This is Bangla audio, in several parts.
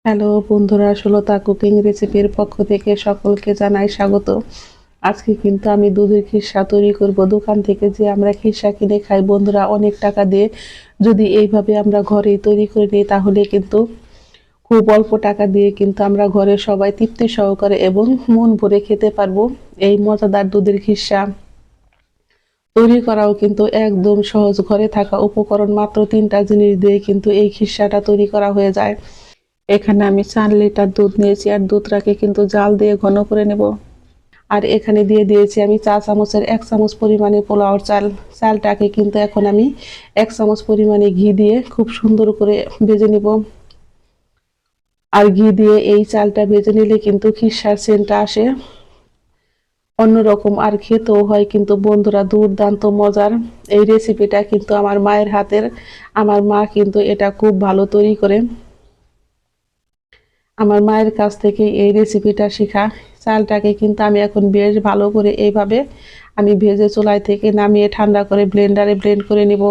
হ্যালো বন্ধুরা, সুলতা কুকিং রেসিপির পক্ষ থেকে সকলকে জানাই স্বাগত। আজকে কিন্তু আমি দুধের খিরসা তৈরি করব। দোকান থেকে যে আমরা খিরসা কিনে খাই বন্ধুরা অনেক টাকা দিয়ে, যদি এইভাবে আমরা ঘরেই তৈরি করে নিই তাহলে কিন্তু খুব অল্প টাকা দিয়ে কিন্তু আমরা ঘরে সবাই তৃপ্তি সহকারে এবং মন ভরে খেতে পারবো। এই মজাদার দুধের খিরসা তৈরি করাও কিন্তু একদম সহজ। ঘরে থাকা উপকরণ মাত্র 3টা জিনিস দিয়ে কিন্তু এই খিরসাটা তৈরি করা হয়ে যায়। এখানে আমি 4 লিটার দুধ নিয়েছি আর দুধটাকে কিন্তু জাল দিয়ে ঘন করে নেব। আর এখানে দিয়ে দিয়েছি আমি চা চামচের 1 চামচ পরিমাণে পোলাওর চাল। চালটাকে কিন্তু এখন আমি 1 চামচ পরিমাণে ঘি দিয়ে খুব সুন্দর করে ভেজে নেব। আর ঘি দিয়ে এই চালটা ভেজে নিলে কিন্তু খিরসার সেন্টটা আসে অন্যরকম, আর খেতেও হয় কিন্তু বন্ধুরা দুর্দান্ত মজার। এই রেসিপিটা কিন্তু আমার মায়ের হাতের। আমার মা কিন্তু এটা খুব ভালো তৈরি করে। আমার মায়ের কাছ থেকে এই রেসিপিটা শেখা। চালটাকে কিন্তু আমি এখন বেশ ভালো করে এইভাবে আমি ভেজে চুলায় থেকে নামিয়ে ঠান্ডা করে ব্লেন্ডারে ব্লেন্ড করে নেব।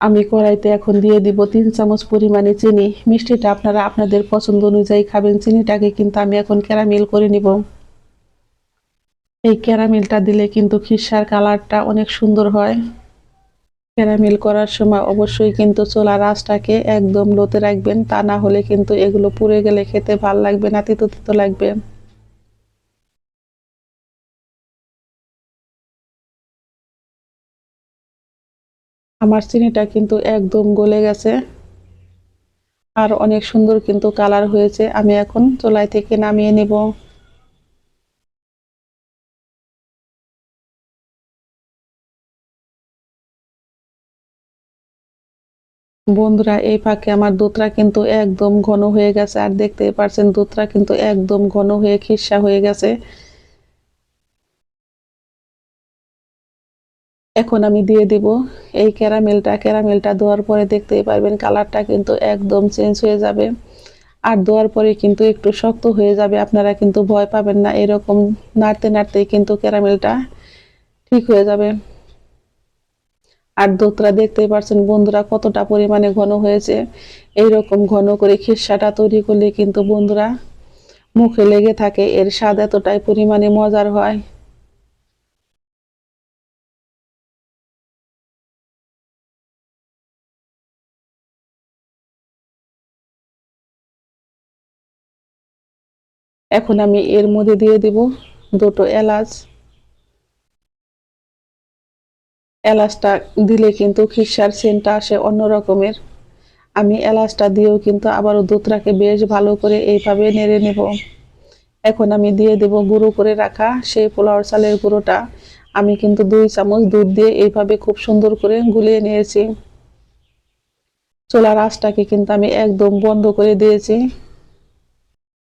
আমি কড়াইতে এখন দিয়ে দিব 3 চামচ পরিমাণে চিনি। মিষ্টিটা আপনারা আপনাদের পছন্দ অনুযায়ী খাবেন। চিনিটাকে কিন্তু আমি এখন ক্যারামেল করে নিব। এই ক্যারামেলটা দিলে কিন্তু খিরসার কালারটা অনেক সুন্দর হয়। ক্যারামেল করার সময় অবশ্যই কিন্তু চুলার আঁচটাকে একদম লোতে রাখবেন, তা না হলে কিন্তু এগুলো পুড়ে গেলে খেতে ভাল লাগবে না, তিতো তিতো লাগবে। আমার চিনিটা কিন্তু একদম গলে গেছে আর অনেক সুন্দর কিন্তু কালার হয়েছে। আমি এখন চুলাই থেকে নামিয়ে নেব। বন্ধুরা এই ফাঁকে আমার দুধটা কিন্তু একদম ঘন হয়ে গেছে, আর দেখতেই পারছেন দুধটা কিন্তু একদম ঘন হয়ে খিরসা হয়ে গেছে। এখন আমি দিয়ে দিব এই ক্যারামেলটা দেওয়ার পরে দেখতেই পারবেন কালারটা কিন্তু একদম চেঞ্জ হয়ে যাবে। আর দেওয়ার পরে কিন্তু একটু শক্ত হয়ে যাবে, আপনারা কিন্তু ভয় পাবেন না। এরকম নাড়তে নাড়তেই কিন্তু ক্যারামেলটা ঠিক হয়ে যাবে। আর দুধটা দেখতেই পারছেন বন্ধুরা কতটা পরিমাণে ঘন হয়েছে। এইরকম ঘন করে খিরসাটা তৈরি করলে কিন্তু বন্ধুরা মুখে লেগে থাকে, এর স্বাদ এতটাই পরিমাণে মজার হয়। এখন আমি এর মধ্যে দিয়ে দিব দুটো এলাচ। এলাচটা দিলে কিন্তু খিরসার সেন্টটা আসে অন্য রকমের। আমি এলাচটা দিয়েও কিন্তু আবারও দুধটাকে বেশ ভালো করে এইভাবে নেড়ে নেব। এখন আমি দিয়ে দেব গুঁড়ো করে রাখা সেই পোলাও চালের গুঁড়োটা। আমি কিন্তু 2 চামচ দুধ দিয়ে এইভাবে খুব সুন্দর করে গুলিয়ে নিয়েছি। চুলার আঁচটাকে কিন্তু আমি একদম বন্ধ করে দিয়েছি।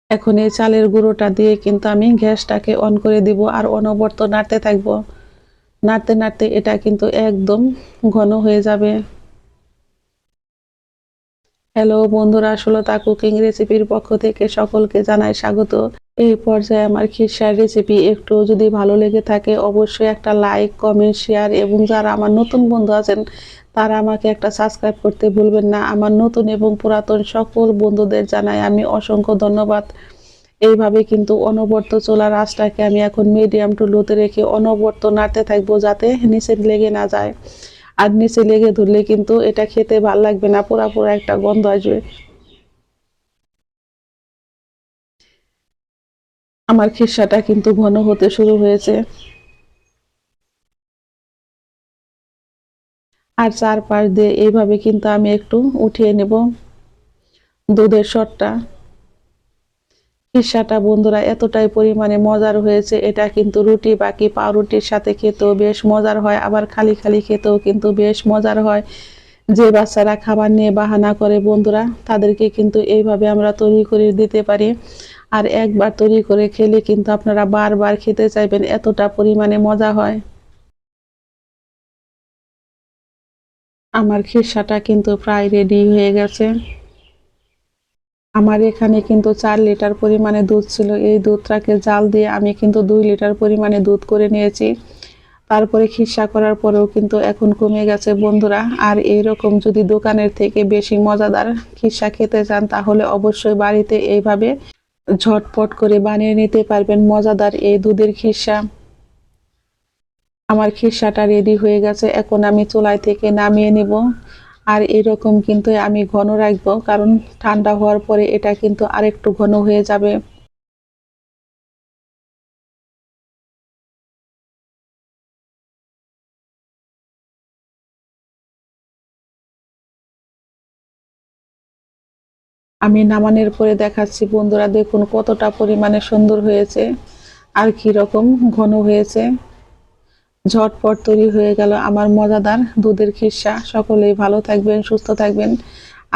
এখন এই চালের গুঁড়োটা দিয়ে কিন্তু আমি গ্যাসটাকে অন করে দিব আর অনবরত নাড়তে থাকবো। নাড়তে নাড়তে এটা কিন্তু একদম ঘন হয়ে যাবে। হ্যালো বন্ধুরা, সুলতা কুকিং রেসিপির পক্ষ থেকে সকলকে জানাই স্বাগত। এই পর্যায়ে আমার খিরসার রেসিপি একটু যদি ভালো লেগে থাকে অবশ্যই একটা লাইক, কমেন্ট, শেয়ার এবং যারা আমার নতুন বন্ধু আছেন তারা আমাকে একটা সাবস্ক্রাইব করতে ভুলবেন না। আমার নতুন এবং পুরাতন সকল বন্ধুদের জানাই আমি অসংখ্য ধন্যবাদ। এইভাবে কিন্তু অনবরত চুলার আঁচটাকে আমি এখন মিডিয়াম টু লোতে রেখে অনবরত নাড়তে থাকবো যাতে নিচে লেগে না যায়। আর নিচে লেগে ধরলে কিন্তু এটা খেতে ভাল লাগবে না, পোড়া পোড়া একটা গন্ধ আসবে। আমার খিরসাটা কিন্তু ঘন হতে শুরু হয়েছে। আর চারপাশ দিয়ে এইভাবে কিন্তু আমি একটু উঠিয়ে নেব দুধের সরটা। খিরসাটা বন্ধুরা এতটাই পরিমাণে মজার হয়েছে, এটা কিন্তু রুটি বাকি পাউরুটির সাথে খেতেও বেশ মজার হয়, আবার খালি খালি খেতেও কিন্তু বেশ মজার হয়। যে বাচ্চারা খাবার নিয়ে বাহানা করে বন্ধুরা তাদেরকে কিন্তু এইভাবে আমরা তৈরি করে দিতে পারি। আর একবার তৈরি করে খেলে কিন্তু আপনারা বারবার খেতে চাইবেন, এতটা পরিমাণে মজা হয়। আমার খিরসাটা কিন্তু প্রায় রেডি হয়ে গেছে। আমার এখানে কিন্তু 4 লিটার পরিমাণে দুধ ছিল। এই দুধটাকে জাল দিয়ে আমি কিন্তু 2 লিটার পরিমাণে দুধ করে নিয়েছি। তারপরে খিরসা করার পরেও কিন্তু এখন কমে গেছে বন্ধুরা। আর এইরকম যদি দোকানের থেকে বেশি মজাদার খিরসা খেতে চান তাহলে অবশ্যই বাড়িতে এইভাবে ঝটপট করে বানিয়ে নিতে পারবেন মজাদার এই দুধের খিরসা। আমার খিরসাটা রেডি হয়ে গেছে, এখন আমি চুলায় থেকে নামিয়ে নিব। আর এরকম কিন্তু আমি ঘন রাখবো, কারণ ঠান্ডা হওয়ার পরে এটা কিন্তু আরেকটু ঘন হয়ে যাবে। আমি নামানোর পরে দেখাচ্ছি বন্ধুরা, দেখুন কতটা পরিমাণে সুন্দর হয়েছে আর কি রকম ঘন হয়েছে। ঝটপট তৈরি হয়ে গেল আমার মজাদার দুধের খিরসা। সকলেই ভালো থাকবেন, সুস্থ থাকবেন।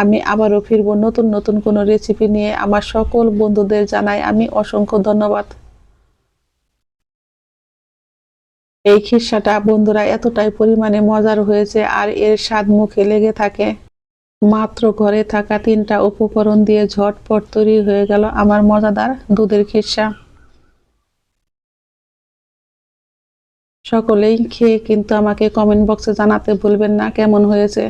আমি আবারও ফিরবো নতুন নতুন কোনো রেসিপি নিয়ে। আমার সকল বন্ধুদের জানাই আমি অসংখ্য ধন্যবাদ। এই খিরসাটা বন্ধুরা এতটাই পরিমাণে মজার হয়েছে আর এর স্বাদ মুখে লেগে থাকে। মাত্র ঘরে থাকা 3টা উপকরণ দিয়ে ঝটপট তৈরি হয়ে গেল আমার মজাদার দুধের খিরসা। সকলেই খেয়ে কিন্তু আমাকে কমেন্ট বক্সে জানাতে ভুলবেন না কেমন হয়েছে।